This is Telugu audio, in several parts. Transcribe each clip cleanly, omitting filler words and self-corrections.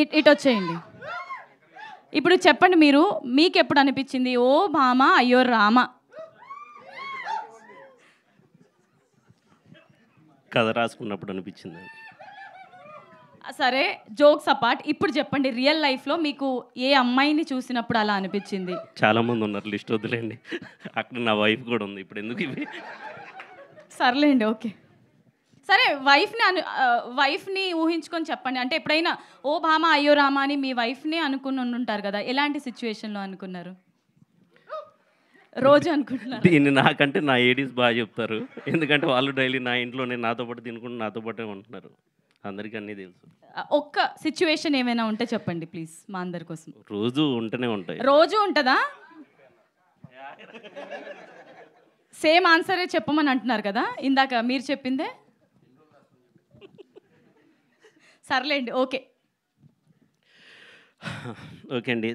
ఇటు వచ్చేయండి. ఇప్పుడు చెప్పండి మీరు, మీకు ఎప్పుడు అనిపించింది ఓ భామ అయ్యో రామ? కథ రాసుకున్నప్పుడు అనిపించింది. సరే, జోక్స్ అపార్ట్, ఇప్పుడు చెప్పండి రియల్ లైఫ్లో మీకు ఏ అమ్మాయిని చూసినప్పుడు అలా అనిపించింది? చాలామంది ఉన్నారు, లిస్ట్ వద్దులేండి. అక్కడ నా వైఫ్ కూడా ఉంది, ఇప్పుడు ఎందుకు ఇవి? సర్లేండి, ఓకే. సరే, వైఫ్ని ఊహించుకొని చెప్పండి. అంటే ఎప్పుడైనా ఓ భామ అయ్యో రామ అని మీ వైఫ్ని అనుకుని ఉంటారు కదా, ఎలాంటి సిచ్యువేషన్లో అనుకున్నారు? రోజు అనుకుంటున్నారు? దీన్ని నాకంటే నా ఏడీస్ బాగా చెప్తారు, ఎందుకంటే వాళ్ళు డైలీ నా ఇంట్లోనే నాతో పాటు తినుకుంటూ నాతో పాటే ఉంటున్నారు, అందరికీ అన్నీ తెలుసు. ఒక్క సిచ్యువేషన్ ఏమైనా ఉంటే చెప్పండి ప్లీజ్, మా అందరి కోసం. రోజు ఉంటూనే ఉంటాయి. రోజు ఉంటుందా? సేమ్ ఆన్సరే చెప్పమని అంటున్నారు కదా ఇందాక మీరు చెప్పిందే. సర్లేండి, ఓకే. ఓకే అండి,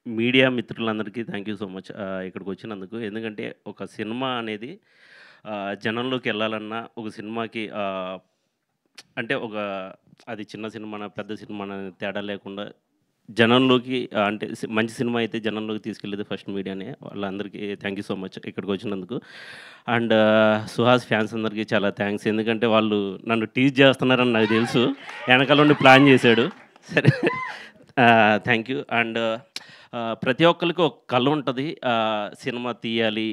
మీడియా మిత్రులందరికీ థ్యాంక్ యూ సో మచ్ ఇక్కడికి వచ్చినందుకు. ఎందుకంటే ఒక సినిమా అనేది జనంలోకి వెళ్ళాలన్నా, ఒక సినిమాకి అంటే అది చిన్న సినిమా పెద్ద సినిమా తేడా లేకుండా జనంలోకి, అంటే మంచి సినిమా అయితే జనంలోకి తీసుకెళ్ళేది ఫస్ట్ మీడియానే. వాళ్ళందరికీ థ్యాంక్ యూ సో మచ్ ఇక్కడికి వచ్చినందుకు. అండ్ సుహాస్ ఫ్యాన్స్ అందరికీ చాలా థ్యాంక్స్, ఎందుకంటే వాళ్ళు నన్ను టీజ్ చేస్తున్నారని నాకు తెలుసు, వెనకాల నుండి ప్లాన్ చేశాడు. సరే, థ్యాంక్ యూ. అండ్ ప్రతి ఒక్కరికి ఒక కళ ఉంటుంది, సినిమా తీయాలి,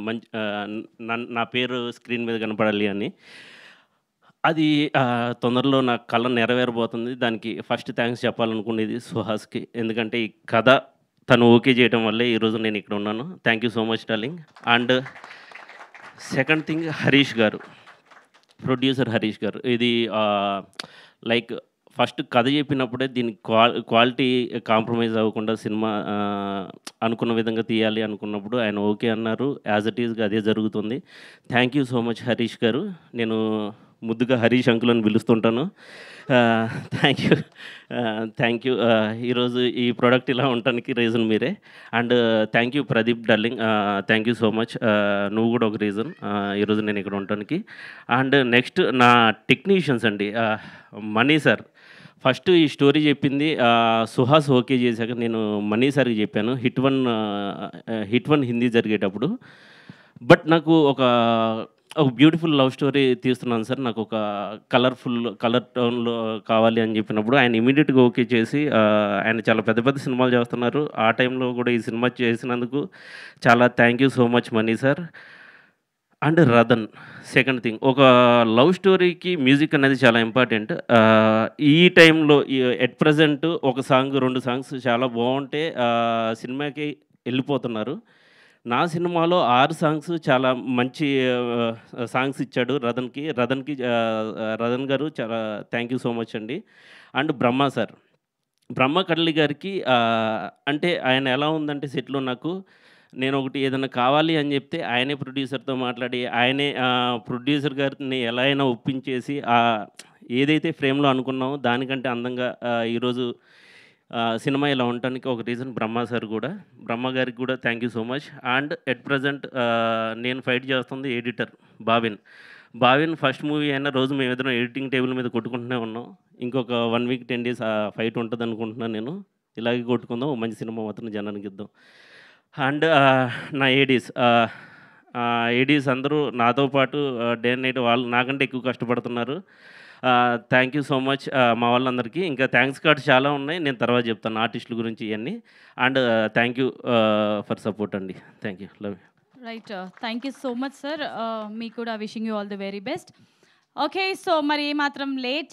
మంచి నా పేరు స్క్రీన్ మీద కనపడాలి అని. అది తొందరలో నా కళ నెరవేరబోతుంది. దానికి ఫస్ట్ థ్యాంక్స్ చెప్పాలనుకునేది సుహాస్కి, ఎందుకంటే ఈ కథ తను ఓకే చేయడం వల్లే ఈరోజు నేను ఇక్కడ ఉన్నాను. Thank you so much darling. And second thing, Harish గారు, ప్రొడ్యూసర్ హరీష్ గారు. ఇది లైక్ ఫస్ట్ కథ చెప్పినప్పుడే దీనికి క్వాలిటీ కాంప్రమైజ్ అవ్వకుండా సినిమా అనుకున్న విధంగా తీయాలి అనుకున్నప్పుడు ఆయన ఓకే అన్నారు. యాజ్ ఇట్ ఈజ్గా అదే జరుగుతుంది. Thank you so much Harish గారు. నేను ముద్దుగా హరీష్ అంకుల్ అని పిలుస్తుంటాను. Thank you. ఈరోజు ఈ ప్రోడక్ట్ ఇలా ఉండటానికి రీజన్ మీరే. And thank you Pradeep darling, thank you so much. నువ్వు కూడా ఒక రీజన్ ఈరోజు నేను ఇక్కడ ఉండటానికి. అండ్ నెక్స్ట్ నా టెక్నీషియన్స్ అండి, మనీ సార్. ఫస్ట్ ఈ స్టోరీ చెప్పింది సుహాస్ ఓకే చేశాక నేను మనీ సార్కి చెప్పాను, హిట్ వన్ హిందీ జరిగేటప్పుడు. బట్ నాకు ఒక బ్యూటిఫుల్ లవ్ స్టోరీ తీస్తున్నాను సార్, నాకు ఒక కలర్ టోన్లో కావాలి అని చెప్పినప్పుడు ఆయన ఇమీడియట్గా ఓకే చేసి, ఆయన చాలా పెద్ద పెద్ద సినిమాలు చేస్తున్నారు, ఆ టైంలో కూడా ఈ సినిమా చేసినందుకు చాలా thank you so much money sir. And Radan, second thing, ఒక లవ్ స్టోరీకి మ్యూజిక్ అనేది చాలా ఇంపార్టెంట్. ఈ టైంలో ఎట్ ప్రజెంట్ ఒక సాంగ్ 2 సాంగ్స్ చాలా బాగుంటే సినిమాకి వెళ్ళిపోతున్నారు. నా సినిమాలో 6 సాంగ్స్ చాలా మంచి సాంగ్స్ ఇచ్చాడు రదన్ గారు, చాలా థ్యాంక్ యూ సో మచ్ అండి. అండ్ బ్రహ్మ సార్, బ్రహ్మ కడలి గారికి అంటే ఆయన ఎలా ఉందంటే సెట్లో నాకు, నేను ఒకటి ఏదైనా కావాలి అని చెప్తే ఆయనే ప్రొడ్యూసర్తో మాట్లాడి, ఆయనే ప్రొడ్యూసర్ గారిని ఎలా అయినా ఒప్పించేసి ఏదైతే ఫ్రేమ్లో అనుకున్నామో దానికంటే అందంగా ఈరోజు సినిమా ఇలా ఉండటానికి ఒక రీజన్ బ్రహ్మ సార్ కూడా. బ్రహ్మ గారికి కూడా thank you so much. And at present నేను ఫైట్ చేస్తుంది ఎడిటర్ భావిన్ ఫస్ట్ మూవీ అయినా రోజు మేమిద్దరం ఎడిటింగ్ టేబుల్ మీద కొట్టుకుంటూనే ఉన్నాం. ఇంకొక 1 వీక్ 10 డేస్ ఫైట్ ఉంటుంది అనుకుంటున్నాను నేను. ఇలాగే కొట్టుకుందాం, మంచి సినిమా మాత్రం జనానికి ఇద్దాం. అండ్ నా ఏడీస్ అందరూ నాతో పాటు డే అండ్ నైట్ వాళ్ళు నాకంటే ఎక్కువ కష్టపడుతున్నారు. థ్యాంక్ యూ సో మచ్ మా వాళ్ళందరికీ. ఇంకా థ్యాంక్స్ కార్డ్స్ చాలా ఉన్నాయి, నేను తర్వాత చెప్తాను ఆర్టిస్టుల గురించి ఇవన్నీ. And thank you for support అండి. Thank you, love you. Right, thank you so much sir. మీకు కూడా wishing you all the very best. Okay, so మరి మాత్రం లేట్